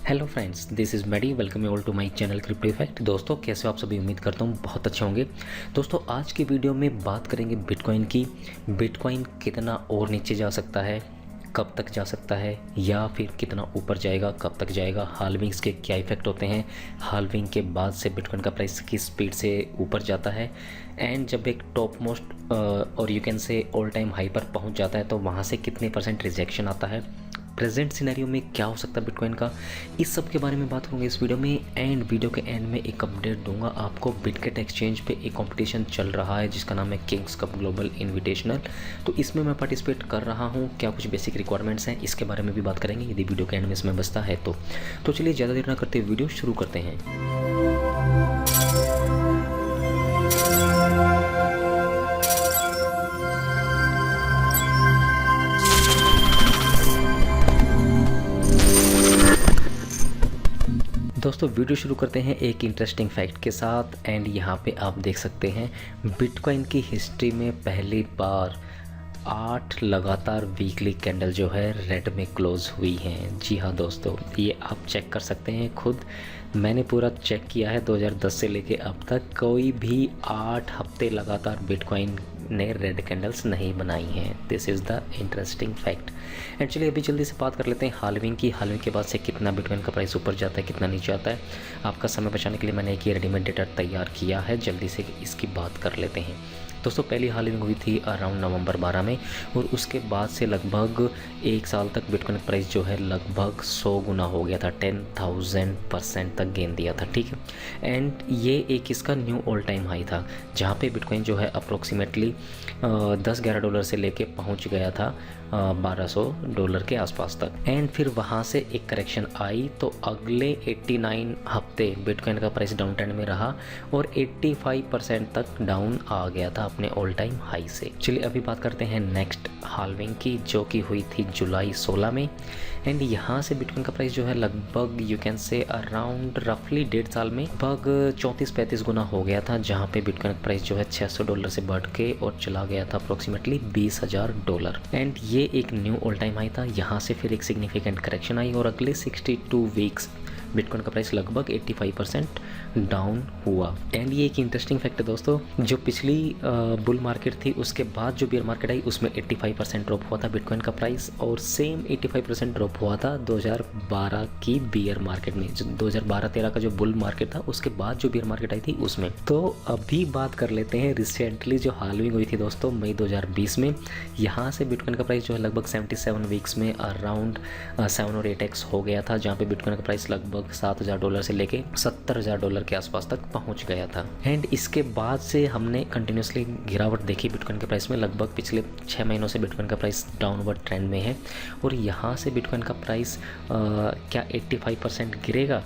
Hello friends, this is Medi. Welcome you all to my channel crypto effect. दोस्तों, कैसे हो आप सभी? उम्मीद करता हूँ बहुत अच्छे होंगे। दोस्तों, आज की वीडियो में बात करेंगे बिटकॉइन की। बिटकॉइन कितना और नीचे जा सकता है, कब तक जा सकता है, या फिर कितना ऊपर जाएगा, कब तक जाएगा, हाल्विंग्स के क्या इफेक्ट होते हैं, हाल्विंग के बाद से बिटकॉइन का प्राइस किस स्पीड से ऊपर जाता है, एंड जब एक टॉप मोस्ट और यू कैन से ऑल टाइम हाई पर पहुँच जाता है तो वहाँ से कितने % रिजेक्शन आता है, प्रेजेंट सिनेरियो में क्या हो सकता है बिटकॉइन का, इस सब के बारे में बात करूँगा इस वीडियो में। एंड वीडियो के एंड में एक अपडेट दूंगा आपको। बिटगेट एक्सचेंज पे एक कंपटीशन चल रहा है जिसका नाम है किंग्स कप ग्लोबल इनविटेशनल। तो इसमें मैं पार्टिसिपेट कर रहा हूँ। क्या कुछ बेसिक रिक्वायरमेंट्स हैं इसके बारे में भी बात करेंगे यदि वीडियो के एंड में इसमें बचता है तो चलिए ज़्यादा देर ना करते वीडियो शुरू करते हैं। दोस्तों, वीडियो शुरू करते हैं एक इंटरेस्टिंग फैक्ट के साथ। एंड यहाँ पे आप देख सकते हैं बिटकॉइन की हिस्ट्री में पहली बार 8 लगातार वीकली कैंडल जो है रेड में क्लोज हुई हैं। जी हाँ दोस्तों, ये आप चेक कर सकते हैं खुद। मैंने पूरा चेक किया है 2010 से लेके अब तक कोई भी 8 हफ्ते लगातार बिटकॉइन ने रेड कैंडल्स नहीं बनाई हैं। This is the interesting fact. And चलिए अभी जल्दी से बात कर लेते हैं हाल्विंग की। हाल्विंग के बाद से कितना बिटकॉइन का प्राइस ऊपर जाता है, कितना नीचे आता है। आपका समय बचाने के लिए मैंने एक ये रेडीमेड डेटा तैयार किया है, जल्दी से इसकी बात कर लेते हैं। दोस्तों, पहली हाल्विंग हुई थी अराउंड नवंबर 12 में, और उसके बाद से लगभग 1 साल तक बिटकॉइन प्राइस जो है लगभग 100 गुना हो गया था। 10,000% तक गेन दिया था, ठीक है। एंड ये एक इसका न्यू ऑल टाइम हाई था जहाँ पे बिटकॉइन जो है अप्रोक्सीमेटली $10-11 से लेके पहुँच गया था $1200 के आसपास तक। एंड फिर वहाँ से एक करेक्शन आई तो अगले 89 हफ्ते बिटकॉइन का प्राइस डाउन ट्रेंड में रहा और 85% तक डाउन आ गया था अपने ऑल टाइम हाई से। चलिए अभी बात करते हैं नेक्स्ट हाल्विंग की, जो कि हुई थी जुलाई 16 में। एंड यहाँ से बिटकॉइन का प्राइस जो है लगभग यू कैन से अराउंड रफली 1.5 साल में लगभग 34-35 गुना हो गया था, जहाँ पे बिटकॉइन का प्राइस जो है $600 से बढ़ के और चला गया था अप्रोक्सीमेटली $20,000। एंड ये एक न्यू ऑल टाइम हाई था। यहाँ से फिर एक सिग्निफिकेंट करेक्शन आई और अगले 62 वीक्स बिटकॉइन का प्राइस लगभग 85% डाउन हुआ। एंड ये एक इंटरेस्टिंग फैक्ट है दोस्तों, जो पिछली बुल मार्केट थी उसके बाद जो बियर मार्केट आई उसमें 85% ड्रॉप हुआ था बिटकॉइन का प्राइस, और सेम 85% ड्रॉप हुआ था 2012 की बियर मार्केट में। जो 2012-13 का जो बुल मार्केट था उसके बाद जो बियर मार्केट आई थी उसमें। तो अभी बात कर लेते हैं रिसेंटली जो हाल्विंग हुई थी दोस्तों मई 2020 में। यहाँ से बिटकॉइन का प्राइस जो है लगभग 77 वीक्स में अराउंड 7 और 8x हो गया था, जहाँ पे बिटकॉइन का प्राइस लगभग $7,000 से लेके $70,000 के आसपास तक पहुंच गया था। एंड इसके बाद से हमने कंटिन्यूसली गिरावट देखी बिटकॉइन के प्राइस में। लगभग पिछले 6 महीनों से बिटकॉइन का प्राइस डाउनवर्ड ट्रेंड में है, और यहाँ से बिटकॉइन का प्राइस क्या 85% गिरेगा?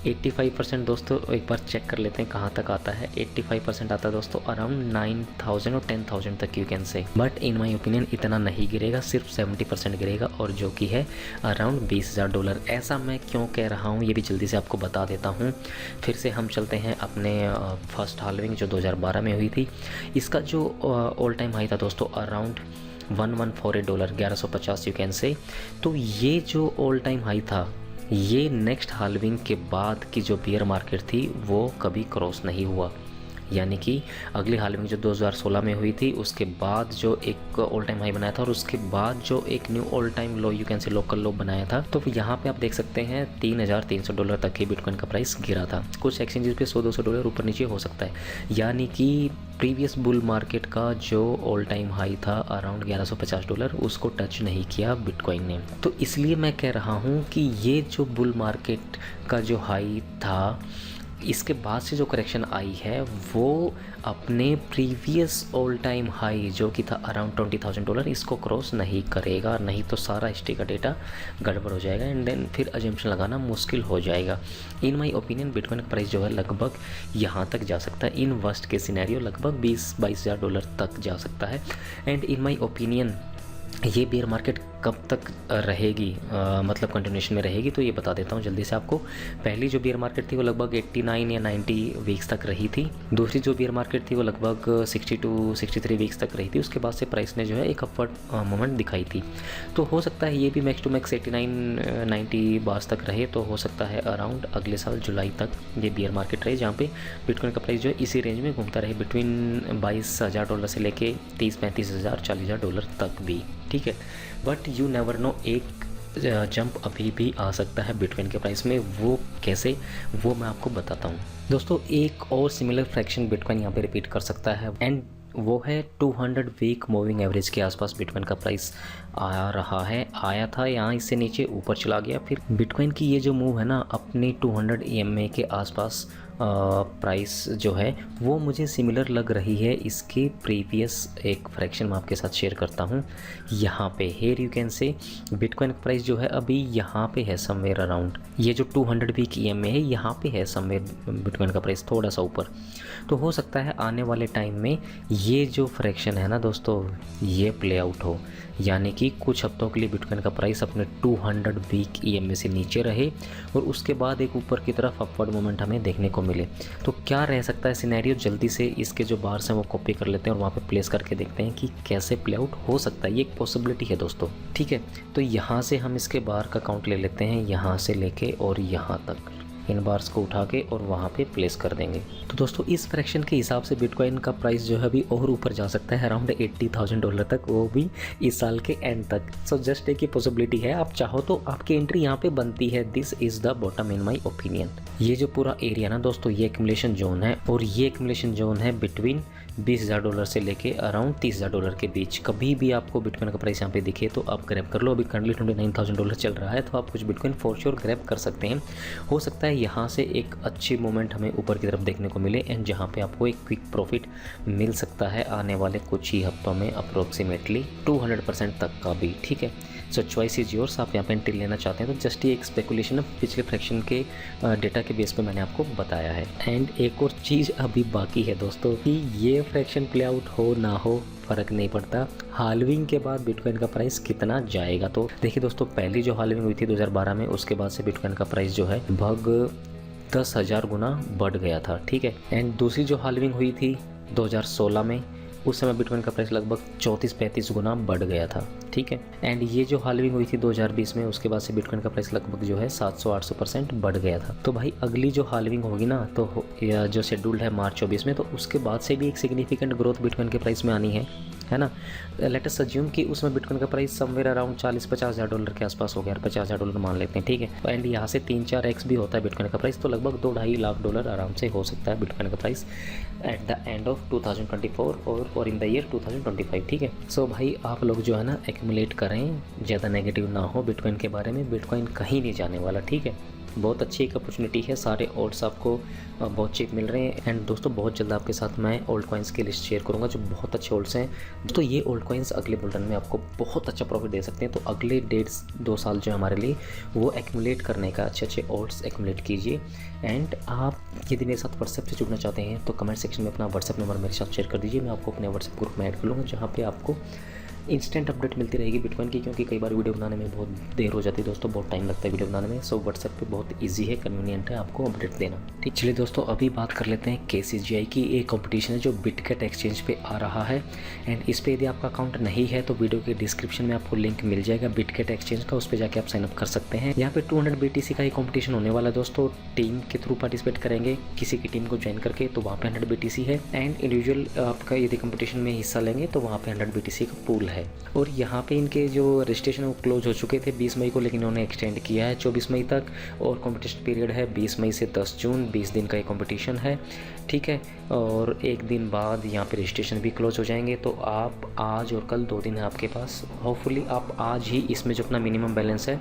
85% दोस्तों एक बार चेक कर लेते हैं कहाँ तक आता है। 85% आता है दोस्तों अराउंड 9,000 और 10,000 तक यू कैन से। बट इन माय ओपिनियन इतना नहीं गिरेगा, सिर्फ 70% गिरेगा, और जो कि है अराउंड $20,000। ऐसा मैं क्यों कह रहा हूँ ये भी जल्दी से आपको बता देता हूँ। फिर से हम चलते हैं अपने फर्स्ट हाल्विंग जो 2012 में हुई थी। इसका जो ऑल टाइम हाई था दोस्तों अराउंड $1148, 1150 यू कैन से। तो ये जो ऑल टाइम हाई था ये नेक्स्ट हाल्विंग के बाद की जो बियर मार्केट थी वो कभी क्रॉस नहीं हुआ। यानी कि अगली हाल्विंग जो 2016 में हुई थी उसके बाद जो एक ऑल टाइम हाई बनाया था और उसके बाद जो एक new all time low you can say local low बनाया था, तो यहाँ पे आप देख सकते हैं $3,300 तक ही बिटकॉइन का प्राइस गिरा था। कुछ एक्सचेंजेस पे $100-200 ऊपर नीचे हो सकता है। यानी कि प्रीवियस बुल मार्केट का जो ऑल टाइम हाई था अराउंड $1150 उसको टच नहीं किया बिटकॉइन ने। तो इसलिए मैं कह रहा हूँ कि ये जो बुल मार्केट का जो हाई था इसके बाद से जो करेक्शन आई है वो अपने प्रीवियस ऑल टाइम हाई जो कि था अराउंड $20,000 इसको क्रॉस नहीं करेगा, नहीं तो सारा हिस्ट्री का डेटा गड़बड़ हो जाएगा एंड देन फिर अजम्पशन लगाना मुश्किल हो जाएगा। इन माय ओपिनियन बिटकॉइन का प्राइस जो है लगभग यहाँ तक जा सकता है। इन वर्स्ट के सिनेरियो लगभग $20,000-22,000 तक जा सकता है। एंड इन माय ओपिनियन ये बियर मार्केट कब तक रहेगी, मतलब कंटिन्यूशन में रहेगी, तो ये बता देता हूँ जल्दी से आपको। पहली जो बियर मार्केट थी वो लगभग 89 या 90 वीक्स तक रही थी। दूसरी जो बियर मार्केट थी वो लगभग 62 63 वीक्स तक रही थी। उसके बाद से प्राइस ने जो है एक अपवर्ड मोमेंट दिखाई थी। तो हो सकता है ये भी मैक्स टू मैक्स 89 90 बार्स तक रहे। तो हो सकता है अराउंड अगले साल जुलाई तक ये बियर मार्केट रहे, जहाँ पे बिटकॉइन का प्राइस जो है इसी रेंज में घूमता रहे, बिटवीन $22,000 से लेके 30-35,000 $40,000 तक भी, ठीक है। बट यू नेवर नो, एक जंप अभी भी आ सकता है बिटकॉइन के प्राइस में। वो कैसे, वो मैं आपको बताता हूँ दोस्तों। एक और सिमिलर फ्रैक्शन बिटकॉइन यहाँ पे रिपीट कर सकता है, एंड वो है 200 वीक मूविंग एवरेज के आसपास बिटकॉइन का प्राइस आ रहा है। आया था यहाँ, इससे नीचे ऊपर चला गया। फिर बिटकॉइन की ये जो मूव है ना अपनी 200 EMA के आसपास प्राइस जो है वो मुझे सिमिलर लग रही है इसके प्रीवियस एक फ्रैक्शन मैं आपके साथ शेयर करता हूँ। यहाँ पे here you can say bitcoin का प्राइस जो है अभी यहाँ पे है समवेयर अराउंड, ये जो 200 वीक EMA है यहाँ पे है समवेयर बिटकॉइन का प्राइस थोड़ा सा ऊपर। तो हो सकता है आने वाले टाइम में ये जो फ्रैक्शन है ना दोस्तों ये प्ले आउट हो, यानी कि कुछ हफ्तों के लिए बिटकॉइन का प्राइस अपने 200 वीक EMA से नीचे रहे और उसके बाद एक ऊपर की तरफ अपवर्ड मोमेंट हमें देखने को मिले। तो क्या रह सकता है सिनेरियो, जल्दी से इसके जो बार्स हैं वो कॉपी कर लेते हैं और वहाँ पे प्लेस करके देखते हैं कि कैसे प्ले आउट हो सकता है। ये एक पॉसिबिलिटी है दोस्तों, ठीक है। तो यहाँ से हम इसके बार का काउंट ले लेते हैं, यहाँ से लेके और यहाँ तक इन बार्स को उठा के और वहाँ पे प्लेस कर देंगे। तो दोस्तों इस फ्रैक्शन के हिसाब से बिटकॉइन का प्राइस जो है अभी और ऊपर जा सकता है अराउंड $80,000 तक, वो भी इस साल के एंड तक। सो जस्ट एक ही पॉसिबिलिटी है, आप चाहो तो आपकी एंट्री यहाँ पे बनती है। This is the bottom in my opinion. ये जो पूरा एरिया ना दोस्तों ये एक्यूमुलेशन जोन है, और ये एक्यूमुलेशन जोन है बिटवीन $20,000 से लेके अराउंड $30,000 के बीच। कभी भी आपको बिटकॉइन का प्राइस यहाँ पे दिखे तो आप ग्रैब कर लो। अभी करंटली $29,000 चल रहा है, तो आप कुछ बिटकॉइन फॉर श्योर ग्रैब कर सकते हैं। हो सकता है यहाँ से एक अच्छी मूवमेंट हमें ऊपर की तरफ देखने को मिले, एंड जहाँ पे आपको एक क्विक प्रॉफिट मिल सकता है आने वाले कुछ ही हफ्तों में अप्रोक्सीमेटली 200% तक का भी, ठीक है। सो चॉइस इज योर्स, आप यहाँ पे एंट्री लेना चाहते हैं तो जस्ट ये एक स्पेकुलेशन है, पिछले फ्रैक्शन के डेटा के बेस पे मैंने आपको बताया है। एंड एक और चीज़ अभी बाकी है दोस्तों कि ये फ्रैक्शन प्ले आउट हो ना हो फ़र्क नहीं पड़ता, हाल्विंग के बाद बिटकॉइन का प्राइस कितना जाएगा। तो देखिए दोस्तों पहली जो हाल्विंग हुई थी 2012 में, उसके बाद से बिटकॉइन का प्राइस जो है लगभग 10,000 गुना बढ़ गया था, ठीक है। एंड दूसरी जो हाल्विंग हुई थी 2016 में, उस समय बिटकॉइन का प्राइस लगभग 34-35 गुना बढ़ गया था, ठीक है। एंड ये जो हाल्विंग हुई थी 2020 में, उसके बाद से बिटकॉइन का प्राइस लगभग जो है 700-800% बढ़ गया था। तो भाई अगली जो हाल्विंग होगी ना, तो या जो शेड्यूल्ड है मार्च 24 में, तो उसके बाद से भी एक सिग्निफिकेंट ग्रोथ बिटकॉइन के प्राइस में आनी है ना। लेट अस अज्यूम कि उसमें बिटकॉइन का प्राइस समवेयर अराउंड $40-50,000 के आसपास हो गया, $50,000 मान लेते हैं, ठीक है। एंड यहाँ से 3-4x भी होता है बिटकॉइन का प्राइस, तो लगभग $2-2.5 लाख आराम से हो सकता है बिटकॉइन का price at the end of 2024 और इन द ईयर 2025, ठीक है। सो भाई आप लोग जो है ना एक्यूमुलेट करें, ज़्यादा नेगेटिव ना हो बिटकॉइन के बारे में। बिटकॉइन कहीं नहीं जाने वाला, ठीक है। बहुत अच्छी एक अपॉर्चुनिटी है, सारे ऑल्ट्स आपको बहुत चीप मिल रहे हैं। एंड दोस्तों बहुत जल्द आपके साथ मैं ओल्ड कॉइन्स की लिस्ट शेयर करूंगा जो बहुत अच्छे ओल्ड्स हैं। दोस्तों ये ओल्ड कॉइन्स अगले बुलरन में आपको बहुत अच्छा प्रॉफिट दे सकते हैं। तो अगले 1.5-2 साल जो हमारे लिए वो एक्यूमुलेट करने का, अच्छे ओल्ड्स एक्यूमुलेट कीजिए। एंड आप यदि मेरे साथ व्हाट्सएप से जुड़ना चाहते हैं तो कमेंट सेक्शन में अपना व्हाट्सएप नंबर मेरे साथ शेयर कर दीजिए, मैं आपको अपने व्हाट्सएप ग्रुप में ऐड कर लूँगा, जहाँ पर आपको इंस्टेंट अपडेट मिलती रहेगी बिटकॉइन की, क्योंकि कई बार वीडियो बनाने में बहुत देर हो जाती है दोस्तों, बहुत टाइम लगता है वीडियो बनाने में। सो व्हाट्सएप पे बहुत इजी है, कन्वीनियंट है आपको अपडेट देना, ठीक। चलिए दोस्तों अभी बात कर लेते हैं KCGI की। एक कंपटीशन है जो बिटकेट एक्सचेंज पे आ रहा है, एंड इस पर यदि आपका अकाउंट नहीं है तो वीडियो के डिस्क्रिप्शन में आपको लिंक मिल जाएगा बिटकेट एक्सचेंज का, उस पर जाकर आप साइनअप कर सकते हैं। यहाँ पे 200 BTC का ही कॉम्पिटिशन होने वाला है दोस्तों। टीम के थ्रू पार्टिसिपेट करेंगे, किसी की टीम को ज्वाइन करके, तो वहाँ पे 100 BTC है। एंड इंडिविजुअल आपका यदि कंपटीशन में हिस्सा लेंगे तो वहाँ पे 100 BTC का पूल है। और यहाँ पे इनके जो रजिस्ट्रेशन वो क्लोज हो चुके थे 20 मई को, लेकिन उन्होंने एक्सटेंड किया है 24 मई तक, और कंपटीशन पीरियड है 20 मई से 10 जून, 20 दिन का ये कंपटीशन है, ठीक है। और एक दिन बाद यहाँ पे रजिस्ट्रेशन भी क्लोज हो जाएंगे। तो आप आज और कल 2 दिन है आपके पास, होपफुली आप आज ही इसमें जो अपना मिनिमम बैलेंस है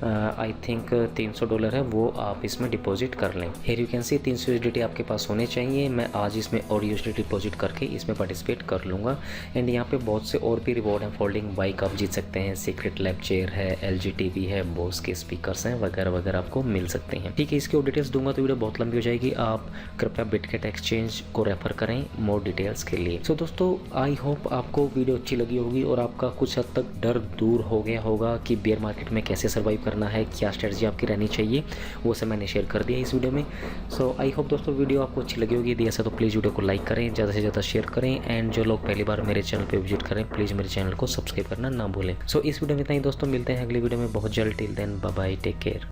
आई थिंक $300 है, वो आप इसमें डिपॉजिट कर लें। Here you can see 300 USDT आपके पास होने चाहिए। मैं आज इसमें और USDT डिपॉजिट करके इसमें पार्टिसिपेट कर लूँगा। एंड यहाँ पे बहुत से और भी रिवॉर्ड हैं। फोल्डिंग बाइक आप जीत सकते हैं, सीक्रेट लैब चेयर है, LG TV है, बोस के स्पीकर्स हैं वगैरह वगैरह आपको मिल सकते हैं। ठीक है, इसकी और डिटेल्स दूंगा तो वीडियो बहुत लंबी हो जाएगी। आप कृपया बिटकेट एक्सचेंज को रेफर करें मोर डिटेल्स के लिए। सो दोस्तों, आई होप आपको वीडियो अच्छी लगी होगी और आपका कुछ हद तक डर दूर हो गया होगा कि बेयर मार्केट में कैसे सर्वाइव करना है, क्या स्ट्रेटजी आपकी रहनी चाहिए, वो सब मैंने शेयर कर दिया इस वीडियो में। सो आई होप दोस्तों वीडियो आपको अच्छी लगी होगी। यदि ऐसा तो प्लीज़ वीडियो को लाइक करें, ज़्यादा से ज़्यादा शेयर करें। एंड जो लोग पहली बार मेरे चैनल पर विजिट करें, प्लीज़ मेरे चैनल को सब्सक्राइब करना ना भूलें। सो इस वीडियो में इतना ही दोस्तों, मिलते हैं अगली वीडियो में बहुत जल्द। Till then bye bye, take care.